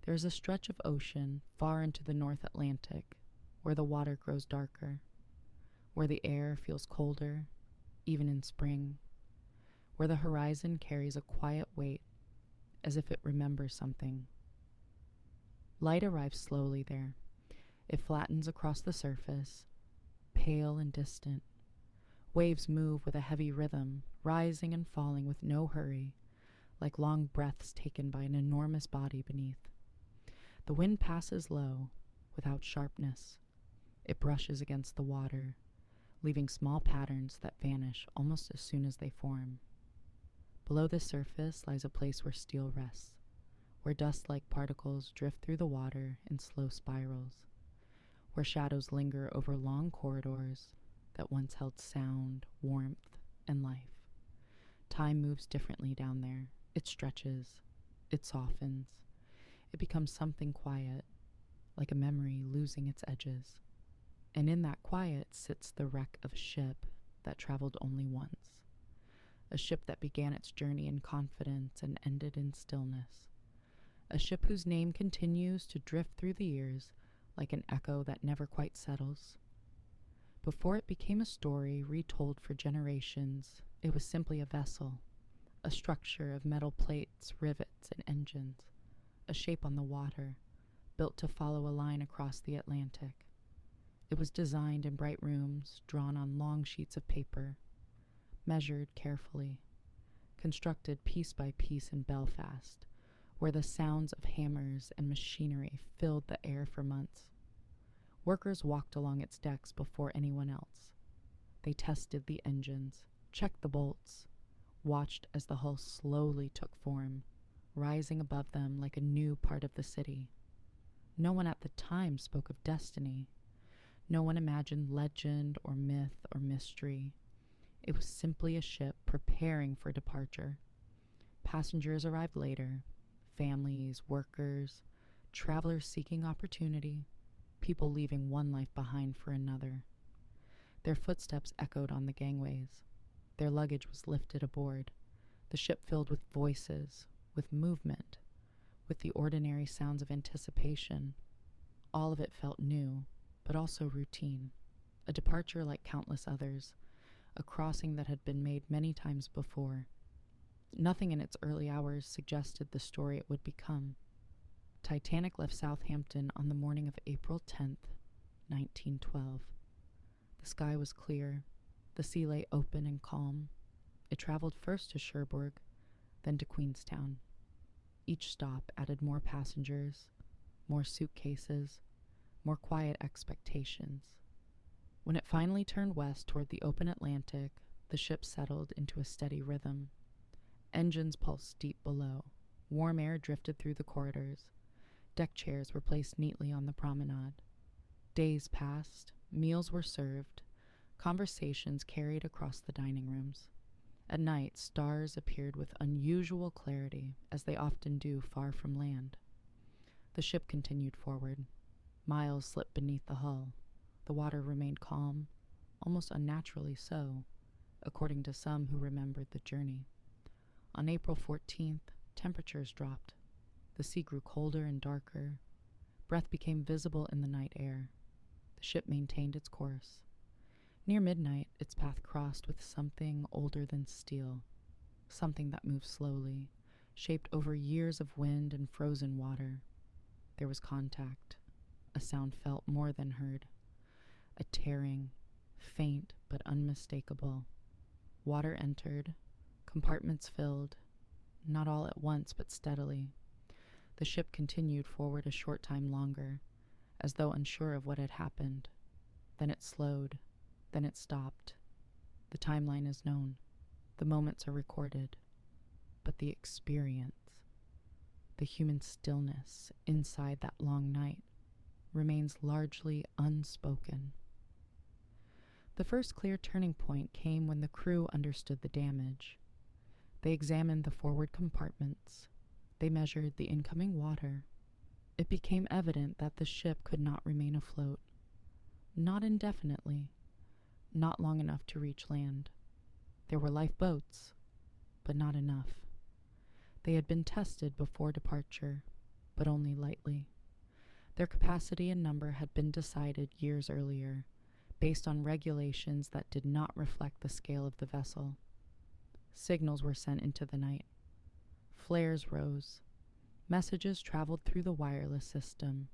There is a stretch of ocean far into the North Atlantic where the water grows darker, where the air feels colder, even in spring, where the horizon carries a quiet weight as if it remembers something. Light arrives slowly there. It flattens across the surface, pale and distant. Waves move with a heavy rhythm, rising and falling with no hurry, like long breaths taken by an enormous body beneath. The wind passes low, without sharpness. It brushes against the water, leaving small patterns that vanish almost as soon as they form. Below the surface lies a place where steel rests, where dust-like particles drift through the water in slow spirals, where shadows linger over long corridors that once held sound, warmth, and life. Time moves differently down there. It stretches. It softens. It becomes something quiet, like a memory losing its edges. And in that quiet sits the wreck of a ship that traveled only once. A ship that began its journey in confidence and ended in stillness. A ship whose name continues to drift through the years like an echo that never quite settles. Before it became a story retold for generations, it was simply a vessel, a structure of metal plates, rivets, and engines, a shape on the water, built to follow a line across the Atlantic. It was designed in bright rooms, drawn on long sheets of paper, measured carefully, constructed piece by piece in Belfast, where the sounds of hammers and machinery filled the air for months. Workers walked along its decks before anyone else. They tested the engines, checked the bolts, watched as the hull slowly took form, rising above them like a new part of the city. No one at the time spoke of destiny. No one imagined legend or myth or mystery. It was simply a ship preparing for departure. Passengers arrived later, families, workers, travelers seeking opportunity, people leaving one life behind for another. Their footsteps echoed on the gangways. Their luggage was lifted aboard, the ship filled with voices, with movement, with the ordinary sounds of anticipation. All of it felt new, but also routine, a departure like countless others, a crossing that had been made many times before. Nothing in its early hours suggested the story it would become. Titanic left Southampton on the morning of April 10th, 1912. The sky was clear. The sea lay open and calm. It traveled first to Cherbourg, then to Queenstown. Each stop added more passengers, more suitcases, more quiet expectations. When it finally turned west toward the open Atlantic, the ship settled into a steady rhythm. Engines pulsed deep below. Warm air drifted through the corridors. Deck chairs were placed neatly on the promenade. Days passed. Meals were served. Conversations carried across the dining rooms. At night, stars appeared with unusual clarity, as they often do far from land. The ship continued forward. Miles slipped beneath the hull. The water remained calm, almost unnaturally so, according to some who remembered the journey. On April 14th, temperatures dropped. The sea grew colder and darker. Breath became visible in the night air. The ship maintained its course. Near midnight, its path crossed with something older than steel, something that moved slowly, shaped over years of wind and frozen water. There was contact, a sound felt more than heard, a tearing, faint but unmistakable. Water entered, compartments filled, not all at once but steadily. The ship continued forward a short time longer, as though unsure of what had happened. Then it slowed. Then it stopped. The timeline is known. The moments are recorded. But the experience, the human stillness inside that long night, remains largely unspoken. The first clear turning point came when the crew understood the damage. They examined the forward compartments. They measured the incoming water. It became evident that the ship could not remain afloat. Not indefinitely. Not long enough to reach land. There were lifeboats, but not enough. They had been tested before departure. but only lightly. Their capacity and number had been decided years earlier, based on regulations that did not reflect the scale of the vessel. Signals were sent into the night. Flares rose. Messages traveled through the wireless system,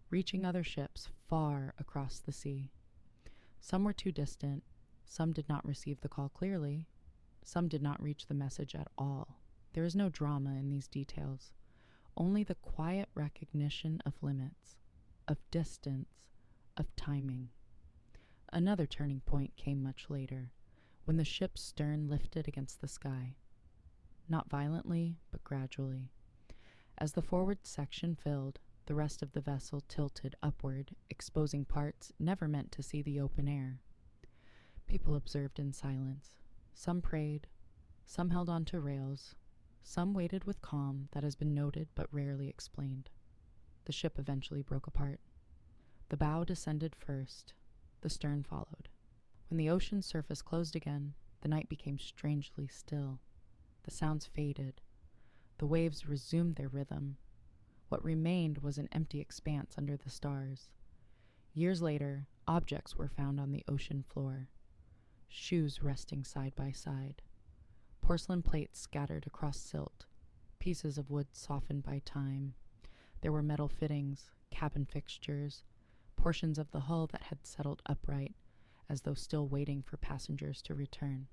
reaching other ships far across the sea. Some were too distant, some did not receive the call clearly, some did not reach the message at all. There is no drama in these details, only the quiet recognition of limits, of distance, of timing. Another turning point came much later, when the ship's stern lifted against the sky. Not violently, but gradually. As the forward section filled, the rest of the vessel tilted upward, exposing parts never meant to see the open air. People observed in silence. Some prayed, some held on to rails, some waited with calm that has been noted but rarely explained. The ship eventually broke apart. The bow descended first, the stern followed. When the ocean's surface closed again, the night became strangely still. The sounds faded. The waves resumed their rhythm. What remained was an empty expanse under the stars. Years later, objects were found on the ocean floor. Shoes resting side by side. Porcelain plates scattered across silt. Pieces of wood softened by time. There were metal fittings, cabin fixtures, portions of the hull that had settled upright, as though still waiting for passengers to return.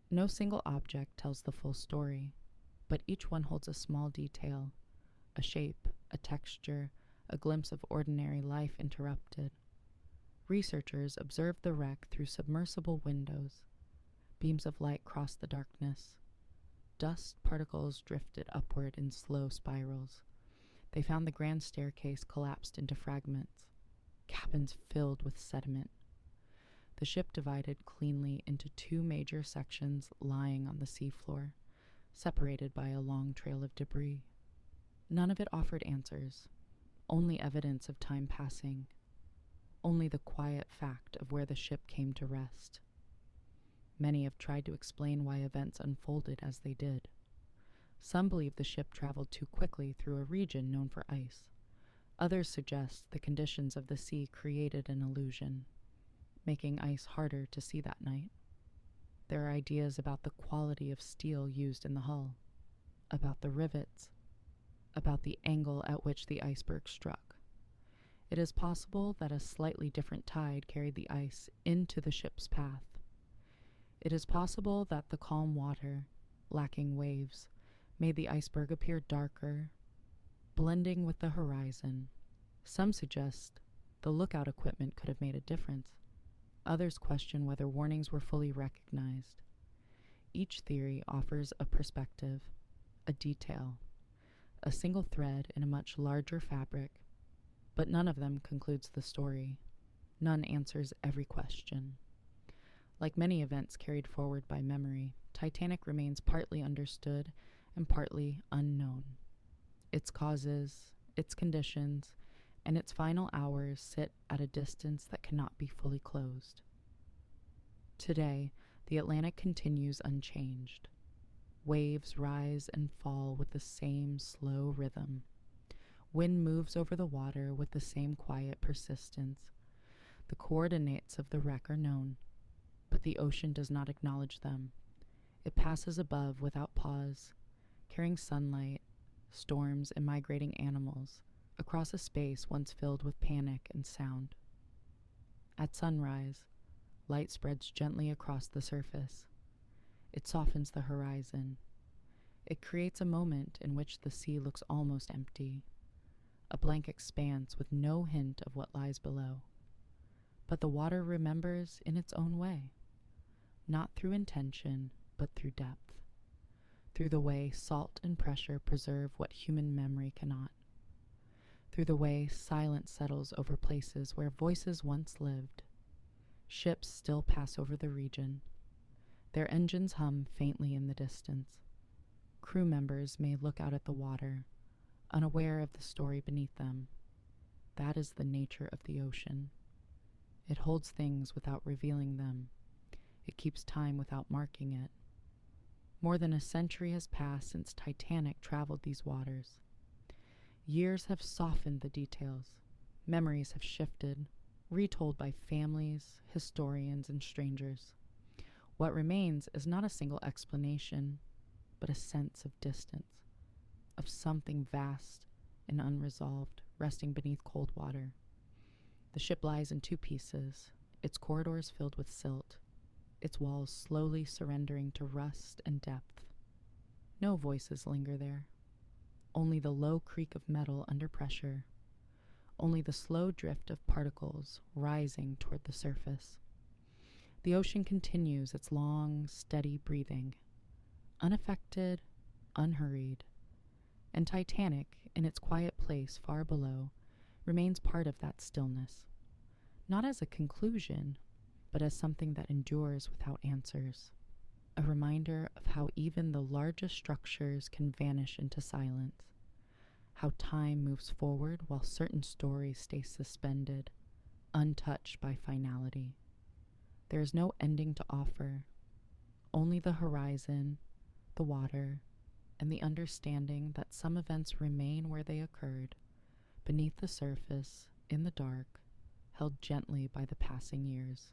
No single object tells the full story, but each one holds a small detail, a shape, a texture, a glimpse of ordinary life interrupted. Researchers observed the wreck through submersible windows. Beams of light crossed the darkness. Dust particles drifted upward in slow spirals. They found the grand staircase collapsed into fragments, cabins filled with sediment. The ship divided cleanly into two major sections lying on the seafloor, separated by a long trail of debris. None of it offered answers, only evidence of time passing, only the quiet fact of where the ship came to rest. Many have tried to explain why events unfolded as they did. Some believe the ship traveled too quickly through a region known for ice. Others suggest the conditions of the sea created an illusion, making ice harder to see that night. There are ideas about the quality of steel used in the hull, about the rivets, about the angle at which the iceberg struck. It is possible that a slightly different tide carried the ice into the ship's path. It is possible that the calm water, lacking waves, made the iceberg appear darker, blending with the horizon. Some suggest the lookout equipment could have made a difference. Others question whether warnings were fully recognized. Each theory offers a perspective, a detail, a single thread in a much larger fabric, but none of them concludes the story. None answers every question. Like many events carried forward by memory, Titanic remains partly understood and partly unknown. Its causes, its conditions, and its final hours sit at a distance that cannot be fully closed. Today, the Atlantic continues unchanged. Waves rise and fall with the same slow rhythm. Wind moves over the water with the same quiet persistence. The coordinates of the wreck are known, but the ocean does not acknowledge them. It passes above without pause, carrying sunlight, storms, and migrating animals across a space once filled with panic and sound. At sunrise, light spreads gently across the surface. It softens the horizon. It creates a moment in which the sea looks almost empty, a blank expanse with no hint of what lies below. But the water remembers in its own way, not through intention, but through depth, through the way salt and pressure preserve what human memory cannot, through the way silence settles over places where voices once lived. Ships still pass over the region. Their engines hum faintly in the distance. Crew members may look out at the water, unaware of the story beneath them. That is the nature of the ocean. It holds things without revealing them. It keeps time without marking it. More than a century has passed since Titanic traveled these waters. Years have softened the details. Memories have shifted, retold by families, historians, and strangers. What remains is not a single explanation, but a sense of distance, of something vast and unresolved resting beneath cold water. The ship lies in two pieces, its corridors filled with silt, its walls slowly surrendering to rust and depth. No voices linger there, only the low creak of metal under pressure, only the slow drift of particles rising toward the surface. The ocean continues its long, steady breathing, unaffected, unhurried, and Titanic, in its quiet place far below, remains part of that stillness, not as a conclusion, but as something that endures without answers, a reminder of how even the largest structures can vanish into silence, how time moves forward while certain stories stay suspended, untouched by finality. There is no ending to offer, only the horizon, the water, and the understanding that some events remain where they occurred, beneath the surface, in the dark, held gently by the passing years.